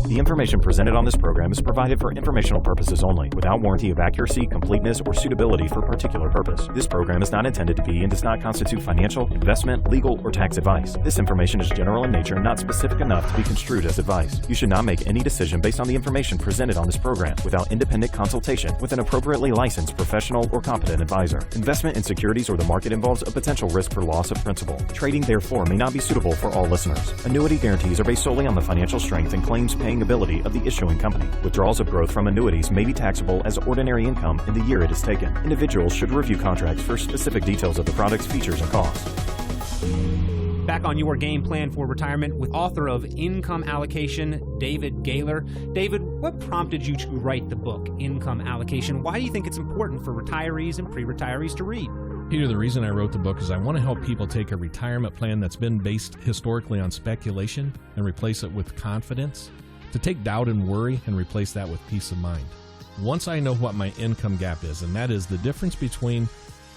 The information presented on this program is provided for informational purposes only, without warranty of accuracy, completeness, or suitability for particular purpose. This program is not intended to be and does not constitute financial, investment, legal, or tax advice. This information is general in nature and not specific enough to be construed as advice. You should not make any decision based on the information presented on this program without independent consultation with an appropriately licensed professional or competent advisor. Investment in securities or the market involves a potential risk for loss of principal. Trading, therefore, may not be suitable for all listeners. Annuity guarantees are based solely on the financial strength and claims paying ability of the issuing company. Withdrawals of growth from annuities may be taxable as ordinary income in the year it is taken. Individuals should review contracts for specific details of the product's features and costs. Back on Your Game Plan for Retirement with author of Income Allocation, David Gaylor. David, what prompted you to write the book, Income Allocation? Why do you think it's important for retirees and pre-retirees to read? Peter, the reason I wrote the book is I want to help people take a retirement plan that's been based historically on speculation and replace it with confidence, to take doubt and worry and replace that with peace of mind. Once I know what my income gap is, and that is the difference between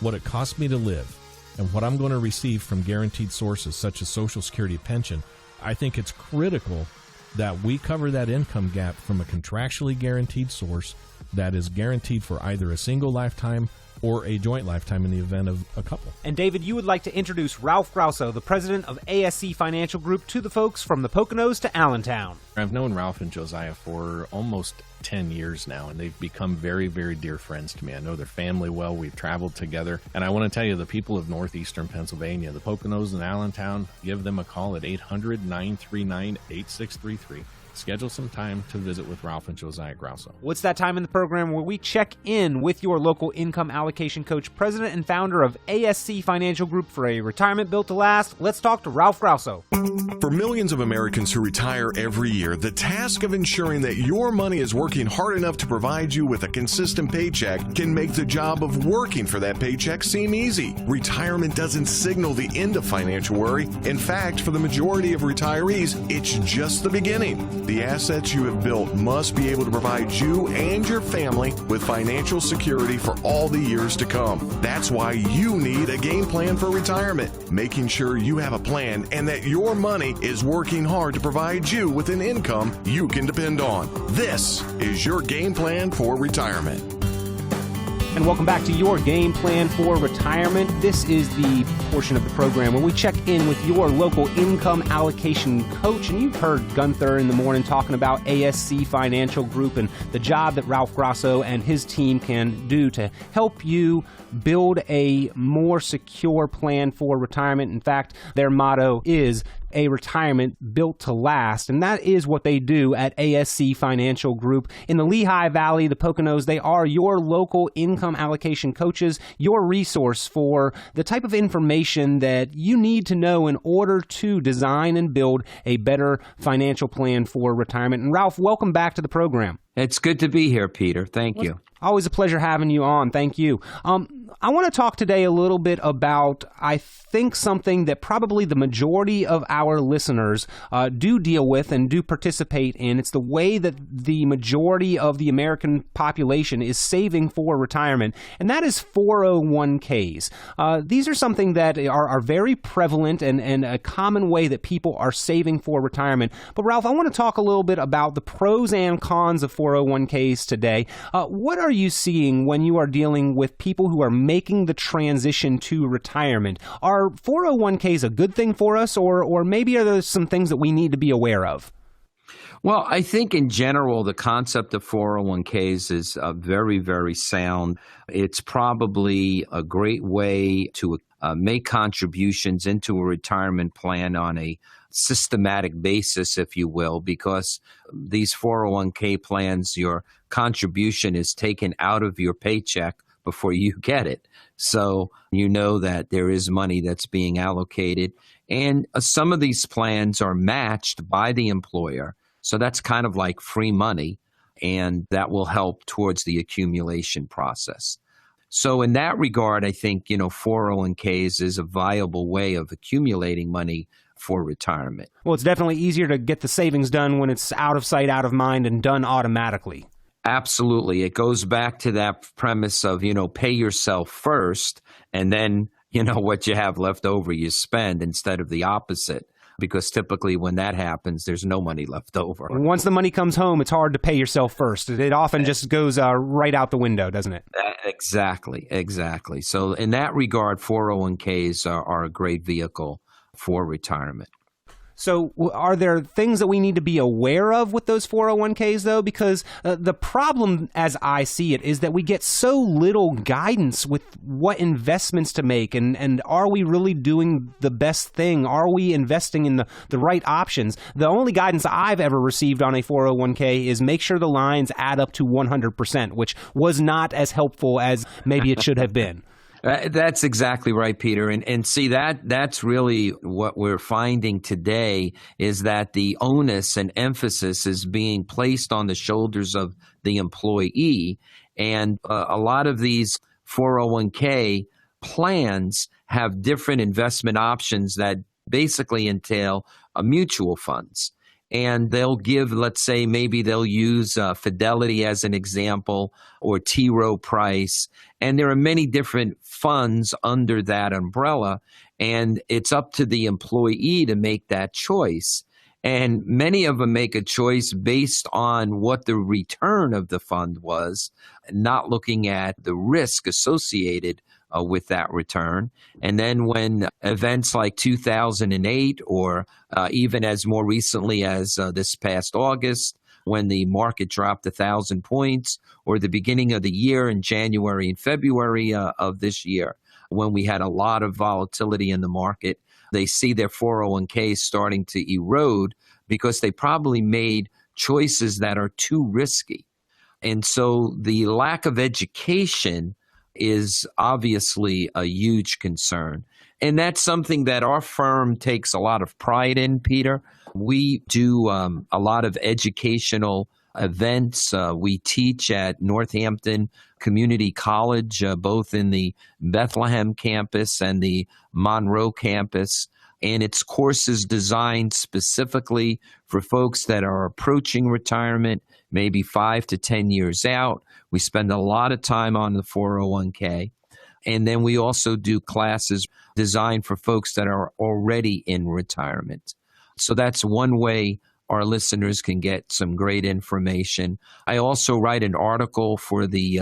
what it costs me to live and what I'm going to receive from guaranteed sources such as Social Security pension, I think it's critical that we cover that income gap from a contractually guaranteed source that is guaranteed for either a single lifetime or a joint lifetime in the event of a couple. And David, you would like to introduce Ralph Grauso, the president of ASC Financial Group, to the folks from the Poconos to Allentown. I've known Ralph and Josiah for almost 10 years now, and they've become very, very dear friends to me. I know their family well. We've traveled together. And I want to tell you, the people of northeastern Pennsylvania, the Poconos and Allentown, give them a call at 800-939-8633. Schedule some time to visit with Ralph and Josiah Grauso. What's that time in the program where we check in with your local income allocation coach, president and founder of ASC Financial Group for a retirement built to last? Let's talk to Ralph Grauso. For millions of Americans who retire every year, the task of ensuring that your money is working hard enough to provide you with a consistent paycheck can make the job of working for that paycheck seem easy. Retirement doesn't signal the end of financial worry. In fact, for the majority of retirees, it's just the beginning. The assets you have built must be able to provide you and your family with financial security for all the years to come. That's why you need a game plan for retirement, making sure you have a plan and that your money is working hard to provide you with an income you can depend on. This is your game plan for retirement. And welcome back to Your Game Plan for Retirement. This is the portion of the program where we check in with your local income allocation coach. And you've heard Gunther in the morning talking about ASC Financial Group and the job that Ralph Grauso and his team can do to help you build a more secure plan for retirement. In fact, their motto is a retirement built to last. And that is what they do at ASC Financial Group. In the Lehigh Valley, the Poconos, they are your local income allocation coaches, your resource for the type of information that you need to know in order to design and build a better financial plan for retirement. And Ralph, welcome back to the program. It's good to be here, Peter. Thank you. Always a pleasure having you on. Thank you. I want to talk today a little bit about, I think, something that probably the majority of our listeners do deal with and do participate in. It's the way that the majority of the American population is saving for retirement, and that is 401ks. These are something that are very prevalent and a common way that people are saving for retirement. But Ralph, I want to talk a little bit about the pros and cons of 401ks today. What are you seeing when you are dealing with people who are making the transition to retirement? Are 401ks a good thing for us, or maybe are there some things that we need to be aware of? Well, I think in general, the concept of 401ks is very, very sound. It's probably a great way to make contributions into a retirement plan on a systematic basis, if you will, because these 401k plans, your contribution is taken out of your paycheck before you get it. So you know that there is money that's being allocated. And some of these plans are matched by the employer. So that's kind of like free money, and that will help towards the accumulation process. So in that regard, I think, 401ks is a viable way of accumulating money for retirement. Well, it's definitely easier to get the savings done when it's out of sight, out of mind, and done automatically. Absolutely. It goes back to that premise of, pay yourself first, and then, what you have left over, you spend, instead of the opposite. because typically when that happens, there's no money left over. Once the money comes home, it's hard to pay yourself first. It often just goes right out the window, doesn't it? Exactly. So in that regard, 401ks are a great vehicle for retirement. So are there things that we need to be aware of with those 401ks, though? Because the problem, as I see it, is that we get so little guidance with what investments to make. And are we really doing the best thing? Are we investing in the right options? The only guidance I've ever received on a 401k is make sure the lines add up to 100%, which was not as helpful as maybe it should have been. That's exactly right, Peter. And see, that's really what we're finding today is that the onus and emphasis is being placed on the shoulders of the employee. And a lot of these 401k plans have different investment options that basically entail mutual funds. And they'll give, let's say, maybe they'll use Fidelity as an example or T. Rowe Price. And there are many different funds under that umbrella. And it's up to the employee to make that choice. And many of them make a choice based on what the return of the fund was, not looking at the risk associated with that return. And then when events like 2008 or even as more recently as this past August, when the market dropped 1,000 points, or the beginning of the year in January and February of this year, when we had a lot of volatility in the market, they see their 401ks starting to erode because they probably made choices that are too risky. And so the lack of education is obviously a huge concern. And that's something that our firm takes a lot of pride in, Peter. We do a lot of educational events. We teach at Northampton Community College, both in the Bethlehem campus and the Monroe campus. And it's courses designed specifically for folks that are approaching retirement, maybe 5 to 10 years out. We spend a lot of time on the 401k. And then we also do classes designed for folks that are already in retirement. So that's one way our listeners can get some great information. I also write an article for the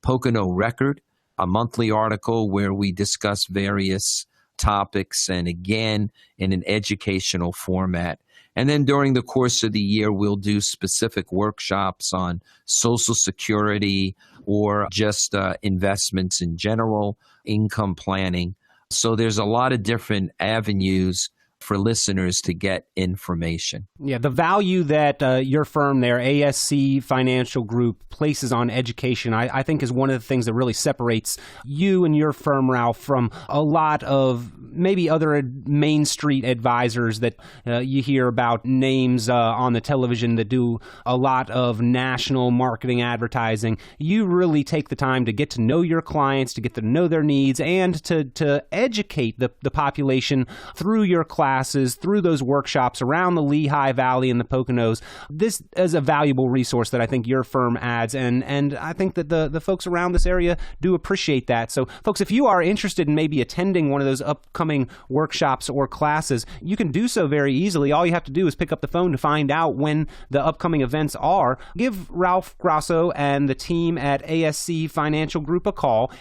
Pocono Record, a monthly article where we discuss various topics, and again, in an educational format. And then during the course of the year, we'll do specific workshops on Social Security or just investments in general, income planning. So there's a lot of different avenues for listeners to get information. Yeah, the value that your firm there, ASC Financial Group, places on education, I think is one of the things that really separates you and your firm, Ralph, from a lot of maybe other Main Street advisors that you hear about, names on the television that do a lot of national marketing advertising. You really take the time to get to know your clients, to get to know their needs, and to educate the population through your classes, through those workshops around the Lehigh Valley and the Poconos. This is a valuable resource that I think your firm adds, and I think that the folks around this area do appreciate that. So, folks, if you are interested in maybe attending one of those upcoming workshops or classes, you can do so very easily. All you have to do is pick up the phone to find out when the upcoming events are. Give Ralph Grauso and the team at ASC Financial Group a call.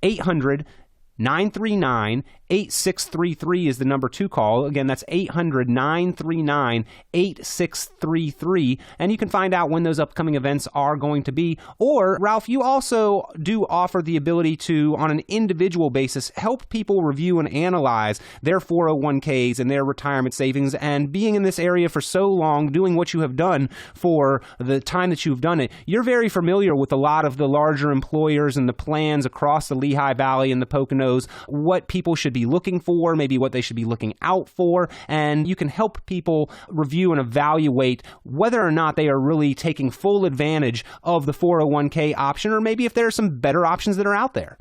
800-939-8633 is the number to call. Again, that's 800-939-8633. And you can find out when those upcoming events are going to be. Or, Ralph, you also do offer the ability to, on an individual basis, help people review and analyze their 401ks and their retirement savings. And being in this area for so long, doing what you have done for the time that you've done it, you're very familiar with a lot of the larger employers and the plans across the Lehigh Valley and the Poconos, what people should be looking for, maybe what they should be looking out for, and you can help people review and evaluate whether or not they are really taking full advantage of the 401k option, or maybe if there are some better options that are out there.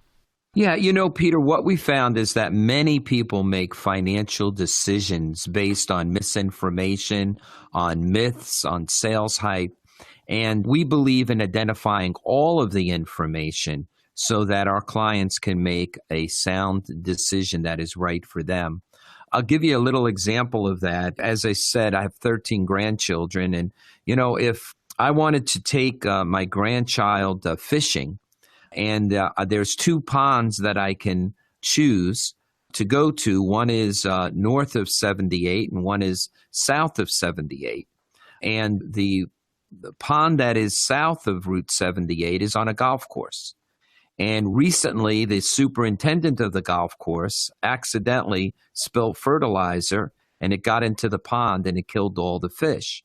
Yeah, Peter, what we found is that many people make financial decisions based on misinformation, on myths, on sales hype, and we believe in identifying all of the information so that our clients can make a sound decision that is right for them. I'll give you a little example of that. As I said, I have 13 grandchildren. And, if I wanted to take my grandchild fishing, and there's 2 ponds that I can choose to go to. One is north of 78 and one is south of 78. And the pond that is south of Route 78 is on a golf course. And recently, the superintendent of the golf course accidentally spilled fertilizer, and it got into the pond and it killed all the fish.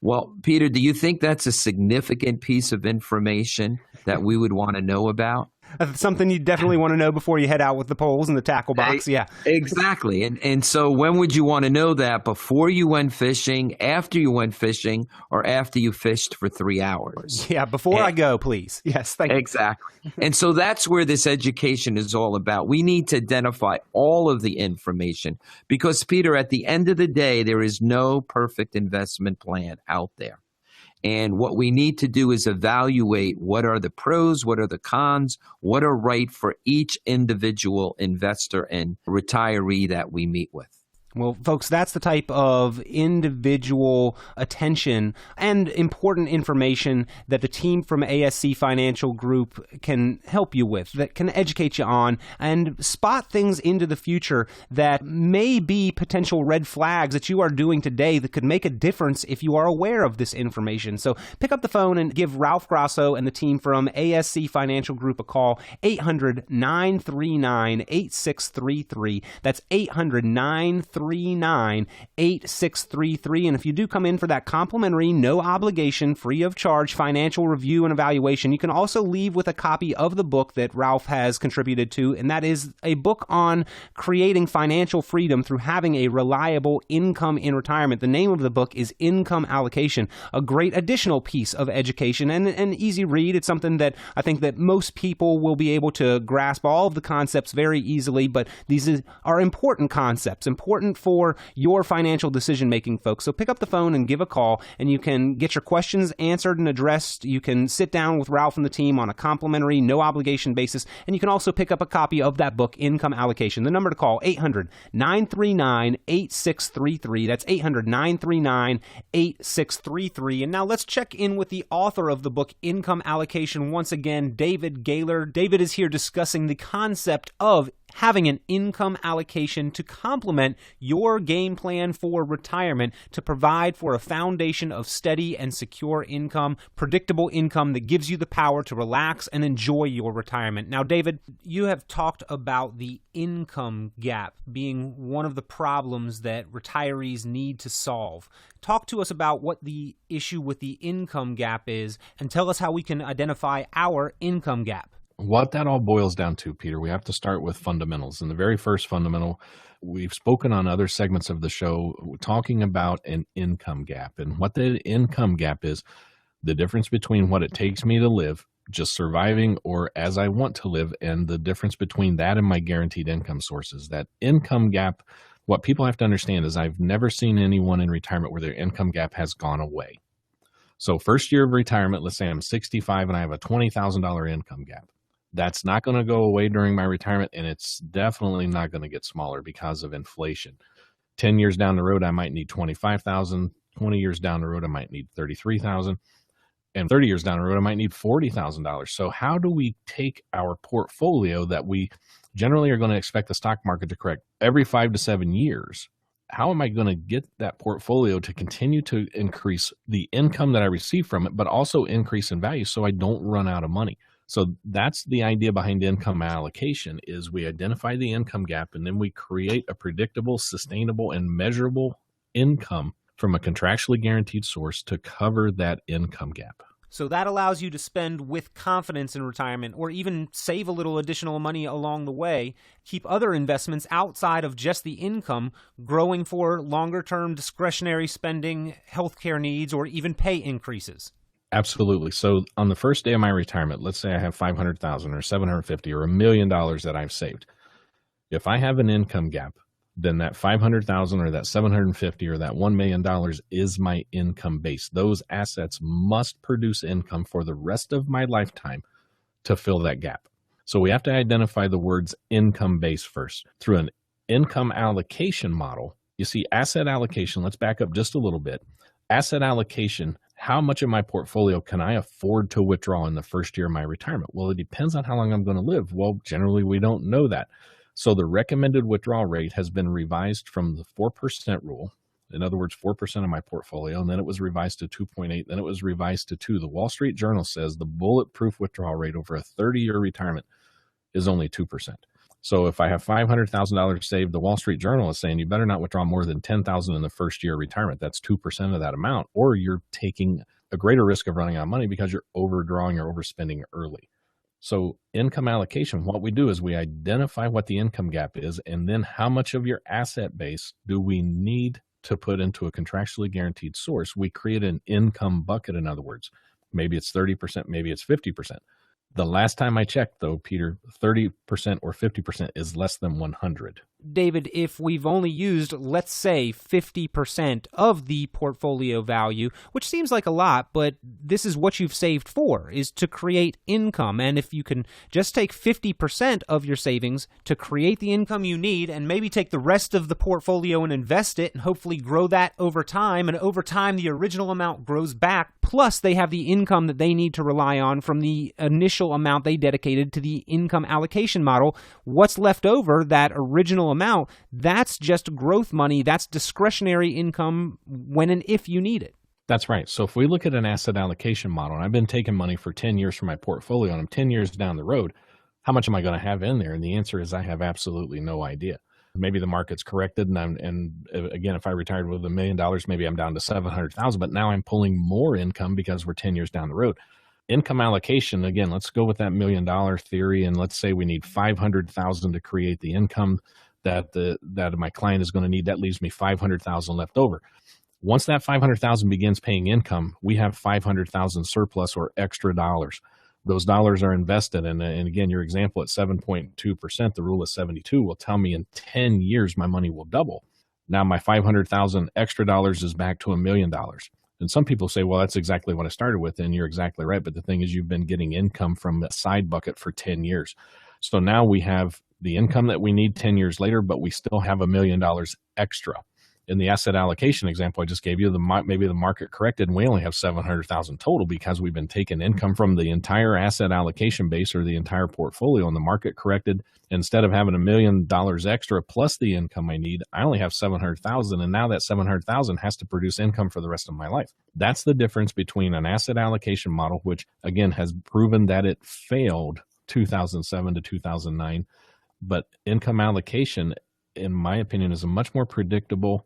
Well, Peter, do you think that's a significant piece of information that we would want to know about? That's something you definitely want to know before you head out with the poles and the tackle box. Yeah, exactly. And so when would you want to know that? Before you went fishing, after you went fishing, or after you fished for 3 hours? Yeah, before I go, please. Yes, thank you. Exactly. And so that's where this education is all about. We need to identify all of the information because, Peter, at the end of the day, there is no perfect investment plan out there. And what we need to do is evaluate what are the pros, what are the cons, what are right for each individual investor and retiree that we meet with. Well, folks, that's the type of individual attention and important information that the team from ASC Financial Group can help you with, that can educate you on and spot things into the future that may be potential red flags that you are doing today that could make a difference if you are aware of this information. So pick up the phone and give Ralph Grauso and the team from ASC Financial Group a call, 800-939-8633. That's 800-939-8633. And if you do come in for that complimentary, no obligation, free of charge financial review and evaluation, you can also leave with a copy of the book that Ralph has contributed to, and that is a book on creating financial freedom through having a reliable income in retirement. The name of the book is Income Allocation, a great additional piece of education and an easy read. It's something that I think that most people will be able to grasp all of the concepts very easily, but these are important concepts, important for your financial decision-making, folks. So pick up the phone and give a call, and you can get your questions answered and addressed. You can sit down with Ralph and the team on a complimentary, no-obligation basis, and you can also pick up a copy of that book, Income Allocation. The number to call, 800-939-8633. That's 800-939-8633. And now let's check in with the author of the book, Income Allocation, once again, David Gaylor. David is here discussing the concept of having an income allocation to complement your game plan for retirement to provide for a foundation of steady and secure income, predictable income that gives you the power to relax and enjoy your retirement. Now, David, you have talked about the income gap being one of the problems that retirees need to solve. Talk to us about what the issue with the income gap is and tell us how we can identify our income gap. What that all boils down to, Peter, we have to start with fundamentals. And the very first fundamental, we've spoken on other segments of the show talking about an income gap. And what the income gap is, the difference between what it takes me to live, just surviving, or as I want to live, and the difference between that and my guaranteed income sources. That income gap, what people have to understand is I've never seen anyone in retirement where their income gap has gone away. So first year of retirement, let's say I'm 65 and I have a $20,000 income gap. That's not going to go away during my retirement, and it's definitely not going to get smaller because of inflation. 10 years down the road, I might need $25,000. 20 years down the road, I might need $33,000. And 30 years down the road, I might need $40,000. So how do we take our portfolio that we generally are going to expect the stock market to correct every 5 to 7 years? How am I going to get that portfolio to continue to increase the income that I receive from it, but also increase in value so I don't run out of money? So that's the idea behind income allocation is we identify the income gap and then we create a predictable, sustainable, and measurable income from a contractually guaranteed source to cover that income gap. So that allows you to spend with confidence in retirement or even save a little additional money along the way, keep other investments outside of just the income growing for longer-term discretionary spending, healthcare needs, or even pay increases. Absolutely. So on the first day of my retirement, let's say I have $500,000 or $750,000 or $1 million that I've saved. If I have an income gap, then that $500,000 or that $750,000 or that $1 million is my income base. Those assets must produce income for the rest of my lifetime to fill that gap. So we have to identify the words income base first. Through an income allocation model, you see asset allocation. Let's back up just a little bit. Asset allocation, how much of my portfolio can I afford to withdraw in the first year of my retirement? Well, it depends on how long I'm going to live. Well, generally, we don't know that. So the recommended withdrawal rate has been revised from the 4% rule. In other words, 4% of my portfolio, and then it was revised to 2.8, then it was revised to 2. The Wall Street Journal says the bulletproof withdrawal rate over a 30-year retirement is only 2%. So if I have $500,000 saved, the Wall Street Journal is saying you better not withdraw more than $10,000 in the first year of retirement. That's 2% of that amount, or you're taking a greater risk of running out of money because you're overdrawing or overspending early. So income allocation, what we do is we identify what the income gap is, and then how much of your asset base do we need to put into a contractually guaranteed source. We create an income bucket, in other words. Maybe it's 30%, maybe it's 50%. The last time I checked, though, Peter, 30% or 50% is less than 100. David, if we've only used, let's say, 50% of the portfolio value, which seems like a lot, but this is what you've saved for, is to create income. And if you can just take 50% of your savings to create the income you need and maybe take the rest of the portfolio and invest it and hopefully grow that over time, and over time the original amount grows back, plus they have the income that they need to rely on from the initial amount they dedicated to the income allocation model, what's left over, that original amount, that's just growth money. That's discretionary income when and if you need it. That's right. So if we look at an asset allocation model, and I've been taking money for 10 years from my portfolio, and I'm 10 years down the road, how much am I going to have in there? And the answer is I have absolutely no idea. Maybe the market's corrected, and again, if I retired with $1 million, maybe I'm down to $700,000, but now I'm pulling more income because we're 10 years down the road. Income allocation, again, let's go with that $1 million theory, and let's say we need $500,000 to create the income that my client is going to need. That leaves me $500,000 left over. Once that $500,000 begins paying income, we have $500,000 surplus or extra dollars. Those dollars are invested, and again, your example at 7.2%, the rule of 72 will tell me in 10 years my money will double. Now my $500,000 extra dollars is back to $1 million. And some people say, well, that's exactly what I started with, and you're exactly right. But the thing is, you've been getting income from that side bucket for 10 years. So now we have the income that we need 10 years later, but we still have $1 million extra. In the asset allocation example I just gave you, maybe the market corrected and we only have $700,000 total because we've been taking income from the entire asset allocation base or the entire portfolio, and the market corrected. Instead of having $1 million extra plus the income I need, I only have $700,000, and now that $700,000 has to produce income for the rest of my life. That's the difference between an asset allocation model, which again has proven that it failed 2007 to 2009, but income allocation, in my opinion, is a much more predictable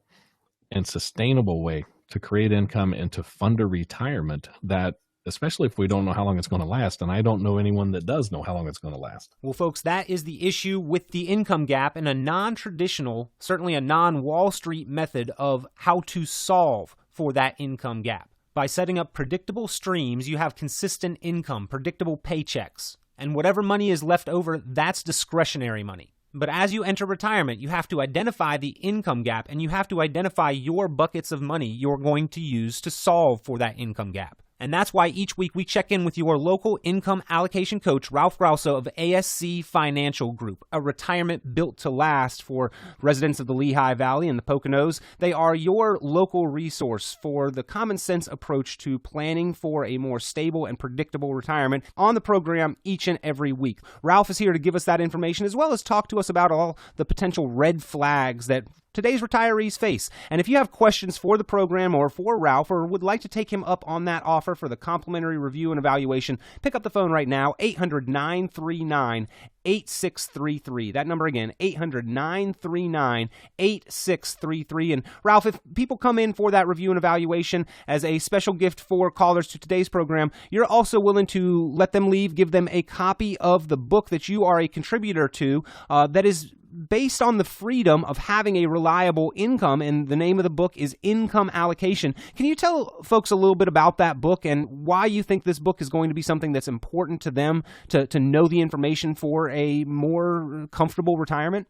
and sustainable way to create income and to fund a retirement that, especially if we don't know how long it's going to last, and I don't know anyone that does know how long it's going to last. Well, folks, that is the issue with the income gap and a non-traditional, certainly a non-Wall Street method of how to solve for that income gap. By setting up predictable streams, you have consistent income, predictable paychecks, and whatever money is left over, that's discretionary money. But as you enter retirement, you have to identify the income gap, and you have to identify your buckets of money you're going to use to solve for that income gap. And that's why each week we check in with your local income allocation coach, Ralph Grauso of ASC Financial Group, a retirement built to last for residents of the Lehigh Valley and the Poconos. They are your local resource for the common sense approach to planning for a more stable and predictable retirement on the program each and every week. Ralph is here to give us that information, as well as talk to us about all the potential red flags that today's retirees face. And if you have questions for the program or for Ralph, or would like to take him up on that offer for the complimentary review and evaluation, pick up the phone right now, 800-939-8633. That number again, 800-939-8633. And Ralph, if people come in for that review and evaluation as a special gift for callers to today's program, you're also willing to let them leave, give them a copy of the book that you are a contributor to that is based on the freedom of having a reliable income, and the name of the book is Income Allocation. Can you tell folks a little bit about that book and why you think this book is going to be something that's important to them to know the information for a more comfortable retirement?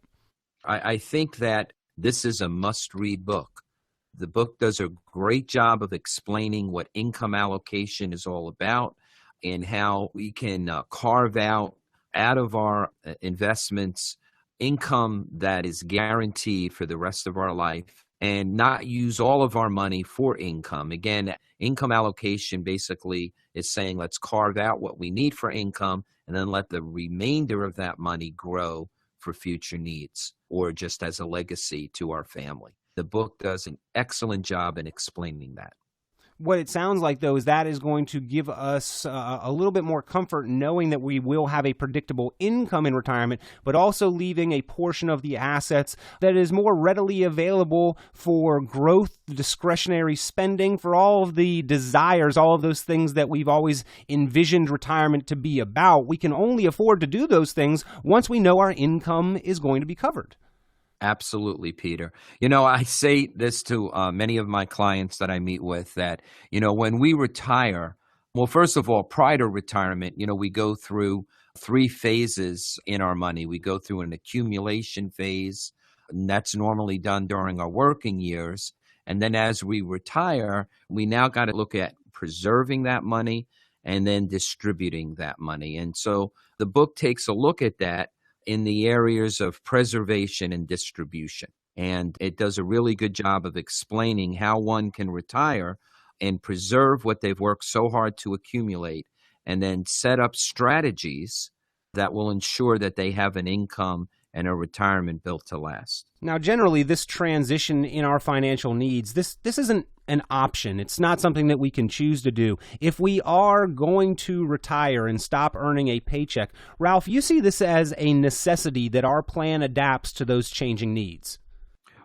I think that this is a must-read book. The book does a great job of explaining what income allocation is all about and how we can carve out of our investments income that is guaranteed for the rest of our life and not use all of our money for income. Again, income allocation basically is saying let's carve out what we need for income and then let the remainder of that money grow for future needs or just as a legacy to our family. The book does an excellent job in explaining that. What it sounds like, though, is that is going to give us a little bit more comfort knowing that we will have a predictable income in retirement, but also leaving a portion of the assets that is more readily available for growth, discretionary spending, for all of the desires, all of those things that we've always envisioned retirement to be about. We can only afford to do those things once we know our income is going to be covered. Absolutely, Peter. I say this to many of my clients that I meet with that, when we retire, well, first of all, prior to retirement, we go through 3 phases in our money. We go through an accumulation phase, and that's normally done during our working years. And then as we retire, we now got to look at preserving that money and then distributing that money. And so the book takes a look at that in the areas of preservation and distribution. And it does a really good job of explaining how one can retire and preserve what they've worked so hard to accumulate, and then set up strategies that will ensure that they have an income and a retirement built to last. Now, generally, this transition in our financial needs, this isn't an option. It's not something that we can choose to do. If we are going to retire and stop earning a paycheck, Ralph, you see this as a necessity that our plan adapts to those changing needs.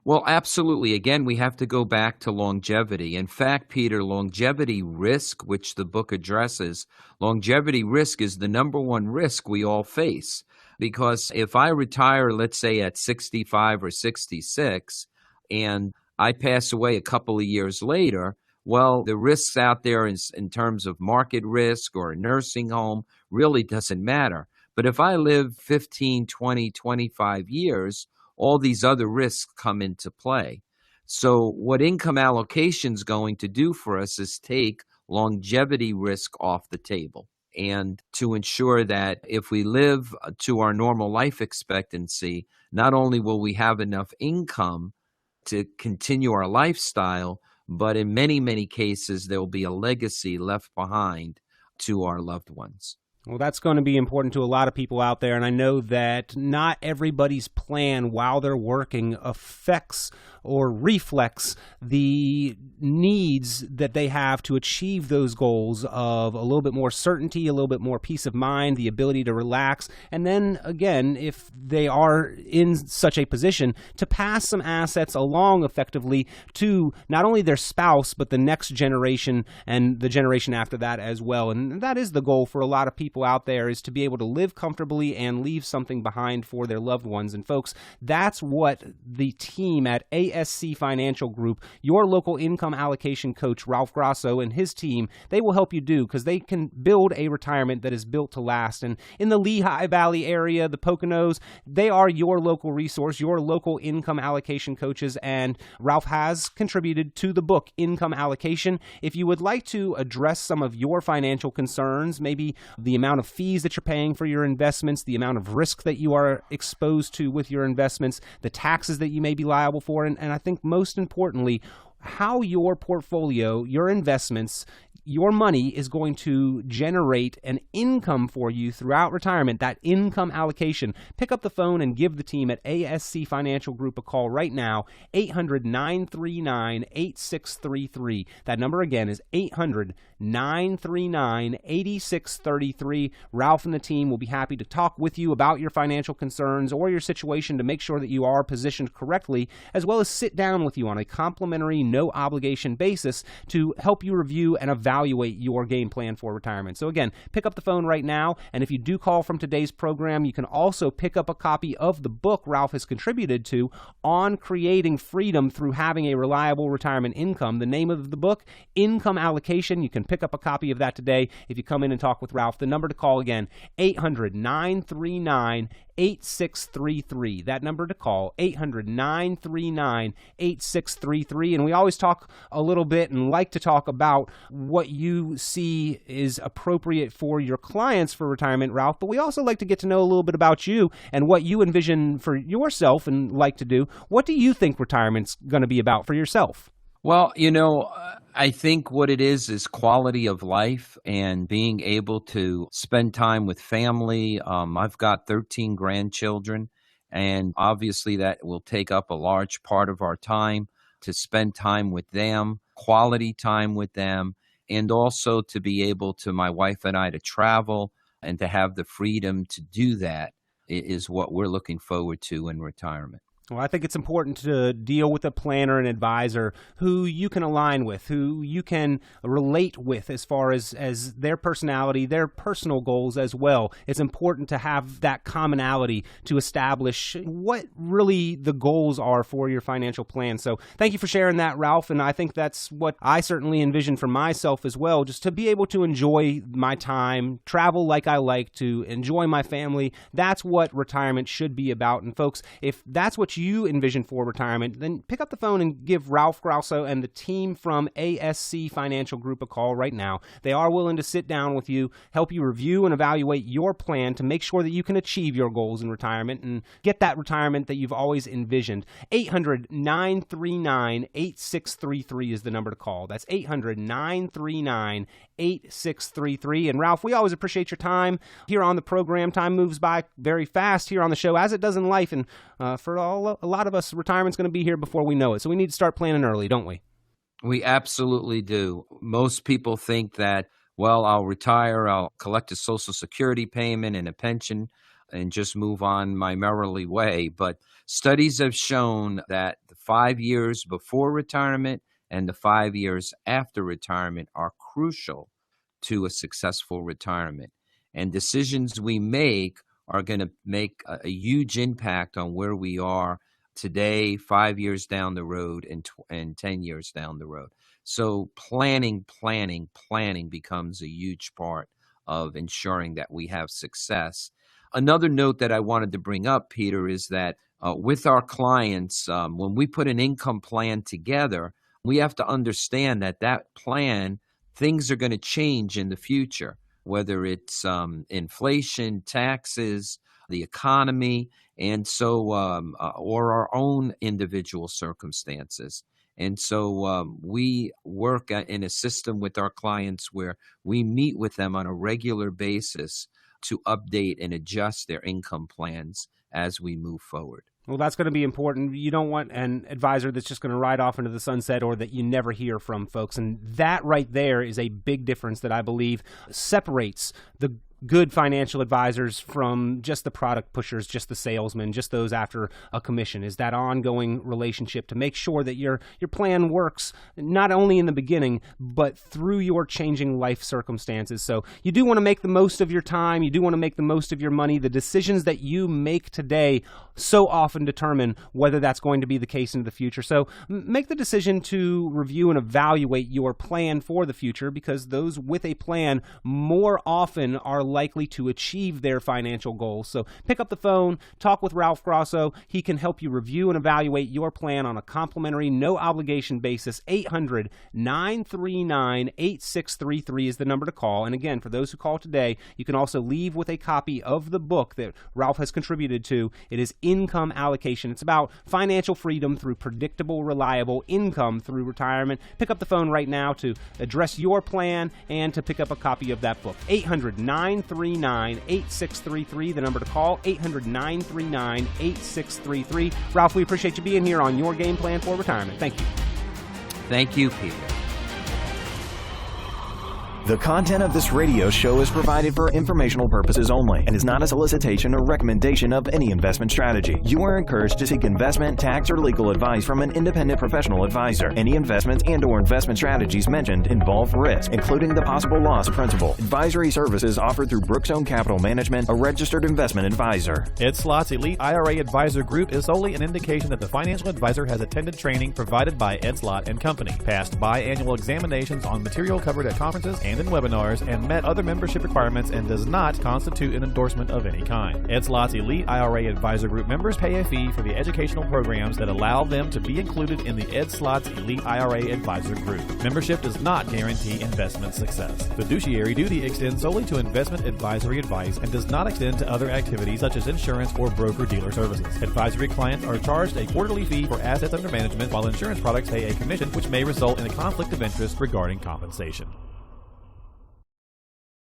Well, absolutely. Again, we have to go back to longevity. In fact, Peter, longevity risk, which the book addresses, longevity risk is the number one risk we all face. Because if I retire, let's say at 65 or 66, and I pass away a couple of years later, well, the risks out there in terms of market risk or a nursing home really doesn't matter. But if I live 15, 20, 25 years, all these other risks come into play. So what income allocation is going to do for us is take longevity risk off the table. And to ensure that if we live to our normal life expectancy, not only will we have enough income to continue our lifestyle, but in many, many cases, there will be a legacy left behind to our loved ones. Well, that's going to be important to a lot of people out there, and I know that not everybody's plan while they're working affects or reflects the needs that they have to achieve those goals of a little bit more certainty, a little bit more peace of mind, the ability to relax, and then again, if they are in such a position, to pass some assets along effectively to not only their spouse, but the next generation and the generation after that as well. And that is the goal for a lot of people out there, is to be able to live comfortably and leave something behind for their loved ones. And folks, that's what the team at ASC Financial Group, your local income allocation coach, Ralph Grauso, and his team, they will help you do, because they can build a retirement that is built to last. And in the Lehigh Valley area, the Poconos, they are your local resource, your local income allocation coaches, and Ralph has contributed to the book, Income Allocation. If you would like to address some of your financial concerns, maybe the amount of fees that you're paying for your investments, the amount of risk that you are exposed to with your investments, the taxes that you may be liable for, and I think most importantly, how your portfolio, your investments, your money is going to generate an income for you throughout retirement, that income allocation. Pick up the phone and give the team at ASC Financial Group a call right now, 800-939-8633. That number again is 800-939-8633. Ralph and the team will be happy to talk with you about your financial concerns or your situation to make sure that you are positioned correctly, as well as sit down with you on a complimentary, no-obligation basis to help you review and evaluate your game plan for retirement. So again, pick up the phone right now, and if you do call from today's program, you can also pick up a copy of the book Ralph has contributed to on creating freedom through having a reliable retirement income. The name of the book, Income Allocation. You can pick up a copy of that today if you come in and talk with Ralph. The number to call again, 800-939-8633. That number to call, 800-939-8633. And we always talk a little bit and like to talk about what you see is appropriate for your clients for retirement, Ralph, but we also like to get to know a little bit about you and what you envision for yourself and like to do. What do you think retirement's going to be about for yourself? Well, I think what it is quality of life and being able to spend time with family. I've got 13 grandchildren, and obviously that will take up a large part of our time to spend time with them, quality time with them, and also to be able to, my wife and I, to travel and to have the freedom to do that is what we're looking forward to in retirement. Well, I think it's important to deal with a planner and advisor who you can align with, who you can relate with as far as their personality, their personal goals as well. It's important to have that commonality to establish what really the goals are for your financial plan. So thank you for sharing that, Ralph. And I think that's what I certainly envision for myself as well, just to be able to enjoy my time, travel like I like to, enjoy my family. That's what retirement should be about. And folks, if that's what you envision for retirement, then pick up the phone and give Ralph Grauso and the team from ASC Financial Group a call right now. They are willing to sit down with you, help you review and evaluate your plan to make sure that you can achieve your goals in retirement and get that retirement that you've always envisioned. 800-939-8633 is the number to call. That's 800-939-8633. And Ralph, we always appreciate your time here on the program. Time moves by very fast here on the show, as it does in life, and for a lot of us, retirement's going to be here before we know it. So we need to start planning early, don't we? We absolutely do. Most people think that, well, I'll retire, I'll collect a Social Security payment and a pension and just move on my merrily way. But studies have shown that the 5 years before retirement and the 5 years after retirement are crucial to a successful retirement. And decisions we make are going to make a huge impact on where we are today, 5 years down the road, and 10 years down the road. So planning becomes a huge part of ensuring that we have success. Another note that I wanted to bring up, Peter, is that with our clients, when we put an income plan together, we have to understand that plan, things are going to change in the future, whether it's inflation, taxes, the economy, and so or our own individual circumstances. And so we work in a system with our clients where we meet with them on a regular basis to update and adjust their income plans as we move forward. Well, that's going to be important. You don't want an advisor that's just going to ride off into the sunset or that you never hear from, folks. And that right there is a big difference that I believe separates the good financial advisors from just the product pushers, just the salesmen, just those after a commission, is that ongoing relationship to make sure that your plan works not only in the beginning, but through your changing life circumstances. So you do want to make the most of your time. You do want to make the most of your money. The decisions that you make today so often determine whether that's going to be the case into the future. So make the decision to review and evaluate your plan for the future, because those with a plan more often are likely to achieve their financial goals. So pick up the phone, talk with Ralph Grauso. He can help you review and evaluate your plan on a complimentary, no obligation basis. 800-939-8633 is the number to call. And again, for those who call today, you can also leave with a copy of the book that Ralph has contributed to. It is Income Allocation. It's about financial freedom through predictable, reliable income through retirement. Pick up the phone right now to address your plan and to pick up a copy of that book. 800-939-8633, the number to call, 800-939-8633. Ralph, we appreciate you being here on Your Game Plan for Retirement. Thank you. Thank you, Peter. The content of this radio show is provided for informational purposes only and is not a solicitation or recommendation of any investment strategy. You are encouraged to seek investment, tax, or legal advice from an independent professional advisor. Any investments and/or investment strategies mentioned involve risk, including the possible loss of principal. Advisory services offered through Brookstone Capital Management, a registered investment advisor. Ed Slott's Elite IRA Advisor Group is solely an indication that the financial advisor has attended training provided by Ed Slott and Company, passed biannual examinations on material covered at conferences and in webinars, and met other membership requirements, and does not constitute an endorsement of any kind. Ed Slott's Elite IRA Advisor Group members pay a fee for the educational programs that allow them to be included in the Ed Slott's Elite IRA Advisor Group. Membership does not guarantee investment success. Fiduciary duty extends solely to investment advisory advice and does not extend to other activities such as insurance or broker-dealer services. Advisory clients are charged a quarterly fee for assets under management, while insurance products pay a commission, which may result in a conflict of interest regarding compensation.